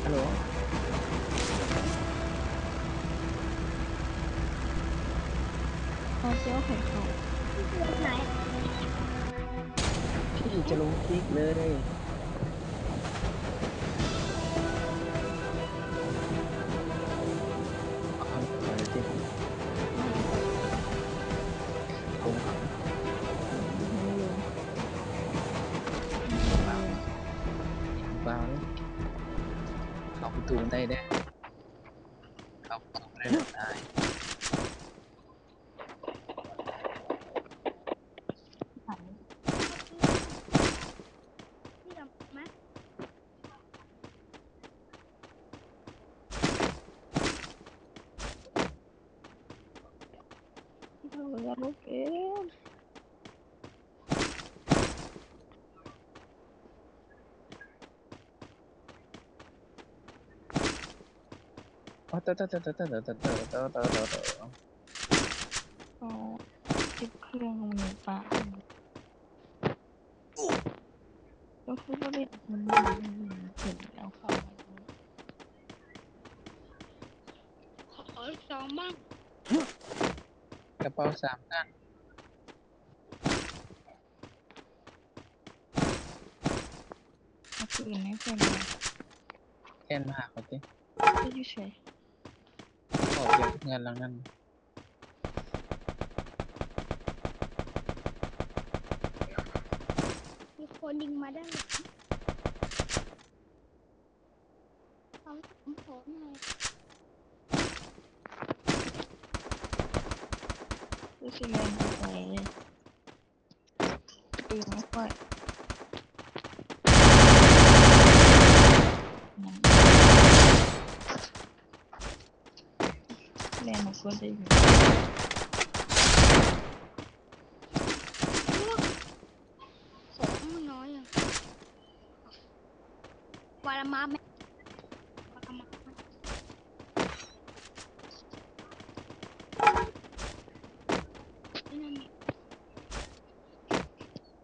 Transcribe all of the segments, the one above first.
ฮัลโหลพอเจ้าไข่เขาไหนพี่จะลงคลิกเลยความขอเจ็บลงครับเปล่าเปล่าเลยเข้าประตูได้เด้เข้าประตูได้เลยตายเอาปืนมาพี่เอามาเขาจะลุกเองอ๋อต่อเขาเก็บเครื่องมันหนีป่าก็คือว่าเด็กมันเห็นเอาของมาตรงนี้ขอซองบ้างกระเป๋าสามด้านเอาปืนให้เพื่อนมาแค่นมาเขาจิก็อยู่เฉยออกจากเงินหลังนั้นมีคนยิงมาด้านหลังเขาสามผมไงก็สิแรงไปใส่ปืนไม่ค่อยยังแรงมันควรจะอยู่ของมันน้อยอ่ะวาลามาแม่วาลามาที่นั่นนี่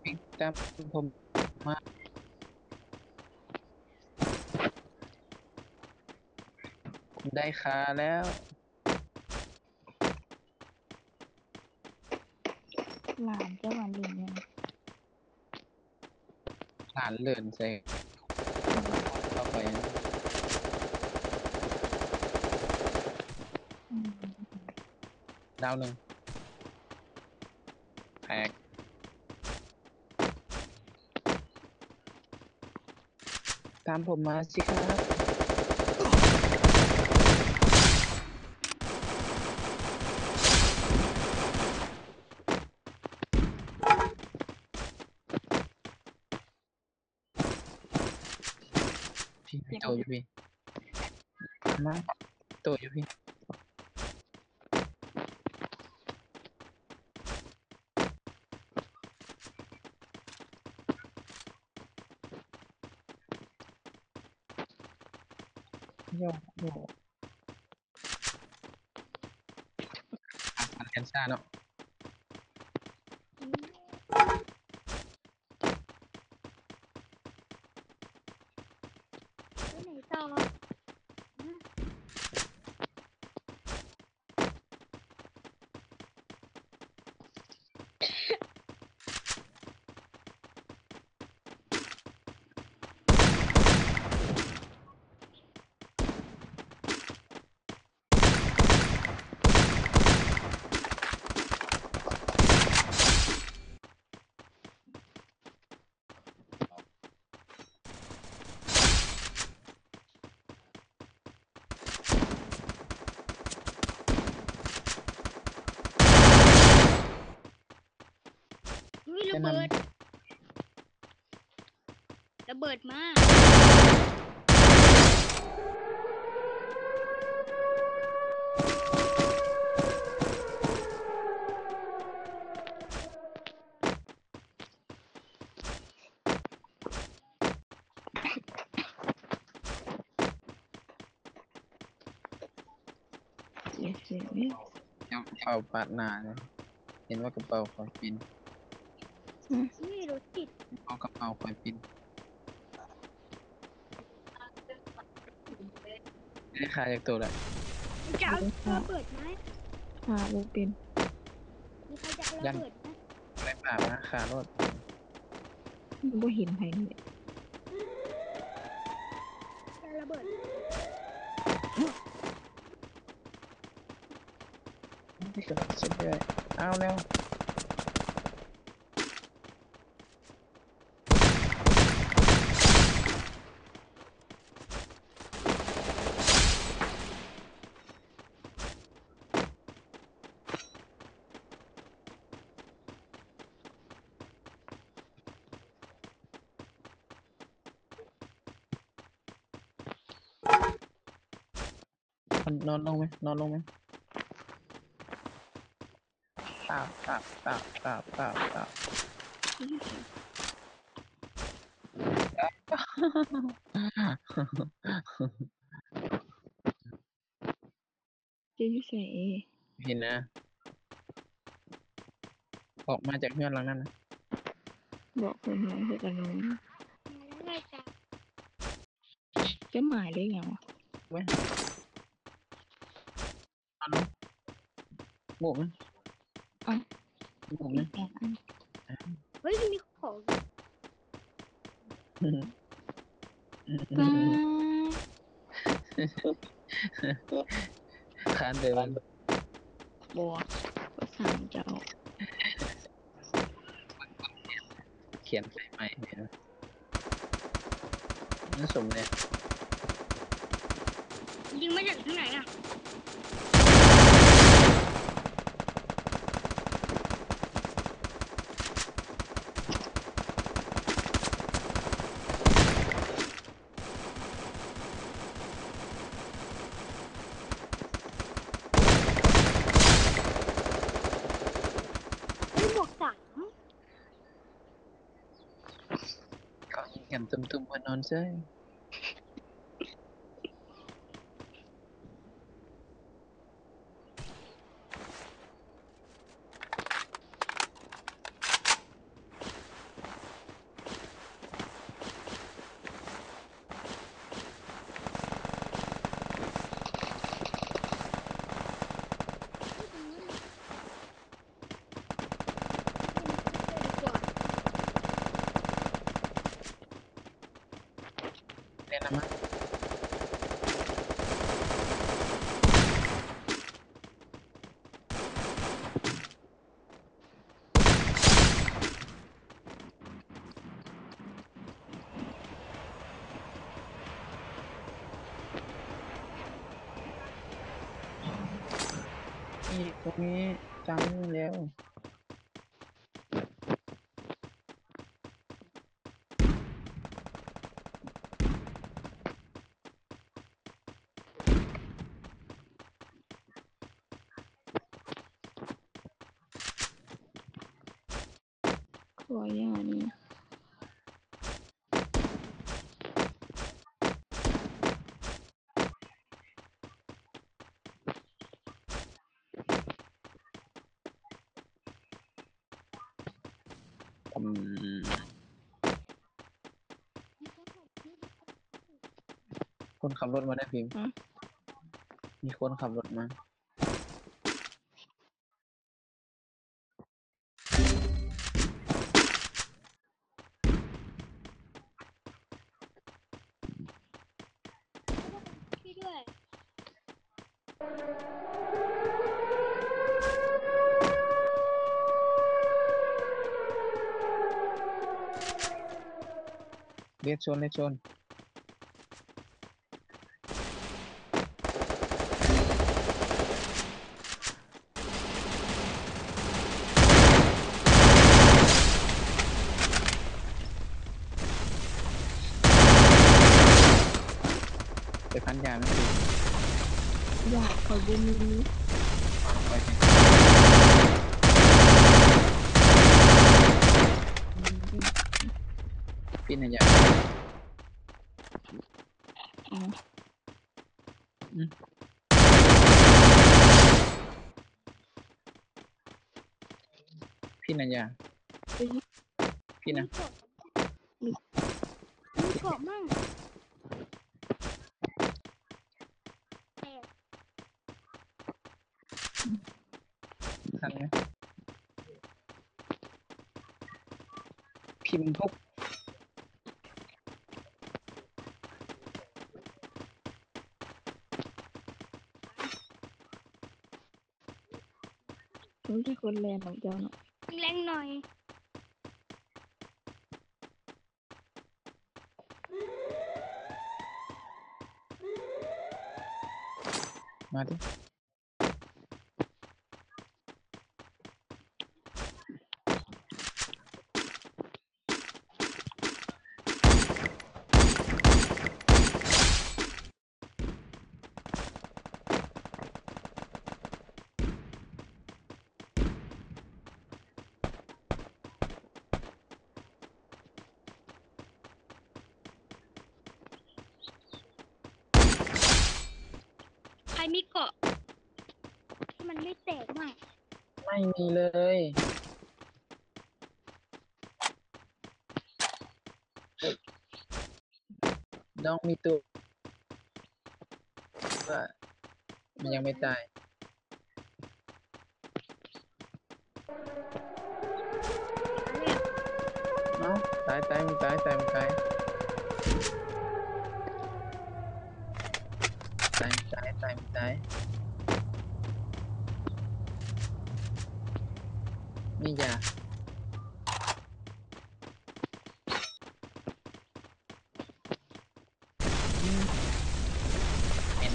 วิ่งตามผมมาผมได้คาแล้วหลานเจ้าหวานหลิงยังหลานเลินใส่เข้าไปอืมดาวหนึ่งแตกตามผมมาสิครับพี่เจ็บโตอยู่พี่มาโตอยู่พี่โยโย่พันแอนซ่าเนาะไปไหนต่อนะเฮ้ยระแนะนเบิดระเบิดมาเสียเสียเนี่ยำเป่าปาดหน้าเลยเห็นว่ากระเป๋าคอยปินนี่รถติดเอากระเป๋าคอยปิน ได้ค่าจากตัวละ จะเอาระเบิดไหม หาบ่เป็น มีใครจะเอาระเบิดไหม ไปป่ามาค่ารถ บ่เห็นไผเลย จะระเบิด นี่ก็สุดเลยเอาแล้วนอนลงไหมนอนลงไหมปาบปาบปาบปาบปาบปาบ จะอยู่ไสจะอยู่ไส เห็นนะออกมาจากเฮือนหลังนั้นนะ บอกเพิ่นว่าเฮ็ดอันนั้น มาแล้วไงจ้ะ จะหมายเลขหยังวะ เว้ยนอนลงหมูไหม เอ้า หมูไหม อีกอย่างอัน เฮ้ยมีของ ป้า คานไปมัน บ่ก็สั่งเจ้า เขียนใส่ใหม่เห็นไหมนั่นสมเลย ยิงมาจากที่ไหนอ่ะ ไม่บวกสาม เขายิงกันตุ้มๆมานอนเซ้ย ไม่ตรงนั้นดีกว่า เล่นนะมั้งนี่ตรงนี้จังแล้วขอย่านี่ อืมคนขับรถมาได้พิมพ์ ฮะ มีคนขับรถมา พี่ด้วย เลียดชนเลียดชนไปพันยาไหมพิมพ์ อยากคอยบ่มี เอาไปสิพี่น่ะอยาก อ๋อ อืมพี่น่ะอยาก ไปยิง พี่นะ มีเกาะมีเกาะมั่ง ทันไหมพิมพ์พก มันจะคนแลนของเจ้าเนาะ แรงหน่อย มาดิใครมีเกาะที่มันไม่แตกมั่ง ไม่มีเลยน้องมีตัวมันยังไม่ตาย อันเนี้ย เอ้าตายตายมึงตายตายมึงตายตายมึงตายตายมึงตายนี่ยา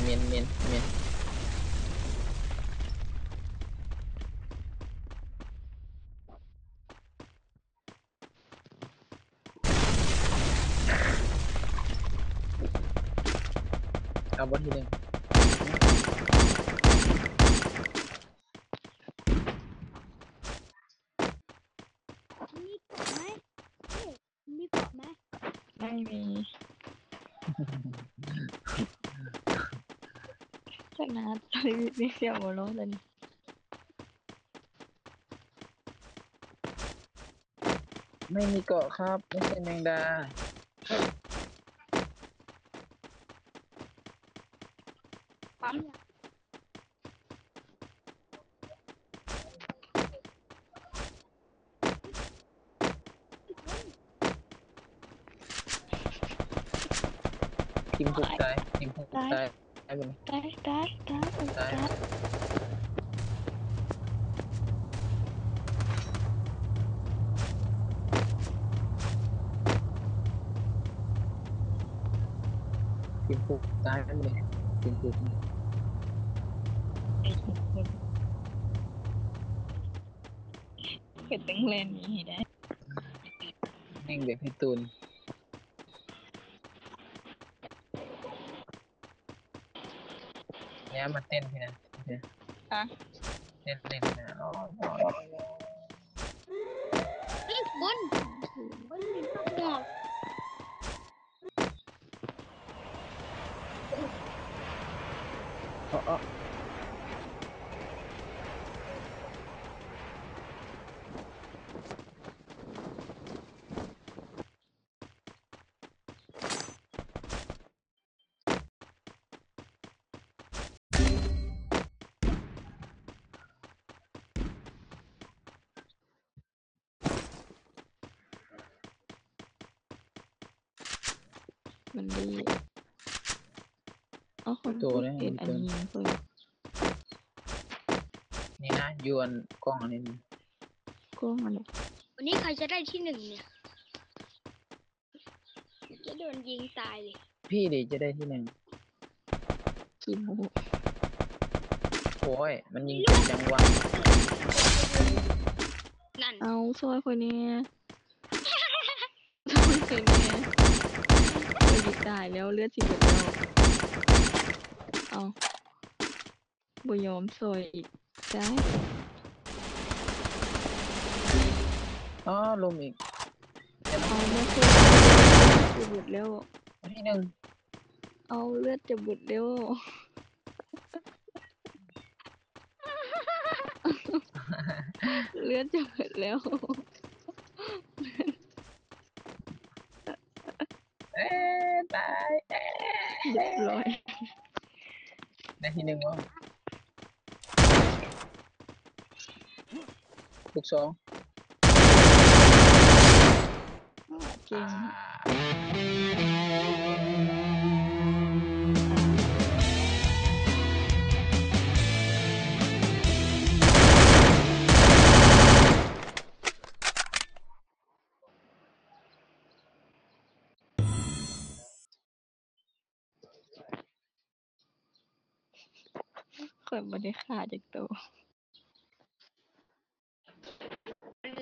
เมนเอาบทที่หนึ่งมีเกาะไหมเอ๊ะมีเกาะไหม ไม่มีชนะตอนนี้มีเสียงหัวเราะตอนนี้ ไม่มีเกาะครับ ไม่ใช่แมงดา ปั๊มเนี่ยคน พิมพ์ผูกตายพิมพ์ผูกตายตายตายไปเลย ตายตายตาย ผูกตาย ตาย พิมพ์ผูกตายไปเลยพิมพ์ผูก ไอ้คนเกิดตั้งแลนนี้ให้ได้ แม่งแบบพี่ตูนเนี่ยมาเต้นพี่นะพี่นะ อ่ะ เต้นเล่นพี่นะอ๋ออ๋ออ๋อ เฮ้ยคนมีข้าวหมอก อ๋ออ๋อมันดีเอาคนตัวพูดเนี่ยเห็นพี่อันตูนนี้ยังเพิ่ง นี่นะยวนกล้องอันนี้นะ ก็มันเลย วันนี้ใครจะได้ที่หนึ่งเนี่ย จะโดนยิงตายเลย พี่ดิจะได้ที่หนึ่ง ขี้โม โอ้ยมันยิง ไม่ เป็ รู้ นจังหวะ ทำเป็นตัวเดียวนั่น เอาซอยคนนี้ซอยคนนี้เราดีตายแล้วเลือดสิหมดแล้วเอาบ่ยอมซอยอีกได้ อ๋อลมอีกเดี๋ยวนะ เอามาซอยจะหมดแล้ว ที่หนึ่ง เอาเลือดจะหมดแล้ว เลือดจะหมดแล้ว เอ๊ะตายเอ๊ะ เรียบร้อย ได้ที่หนึ่งวะ ลูกซอง เก่ง ข่อยบ่ได้ฆ่าจักตัว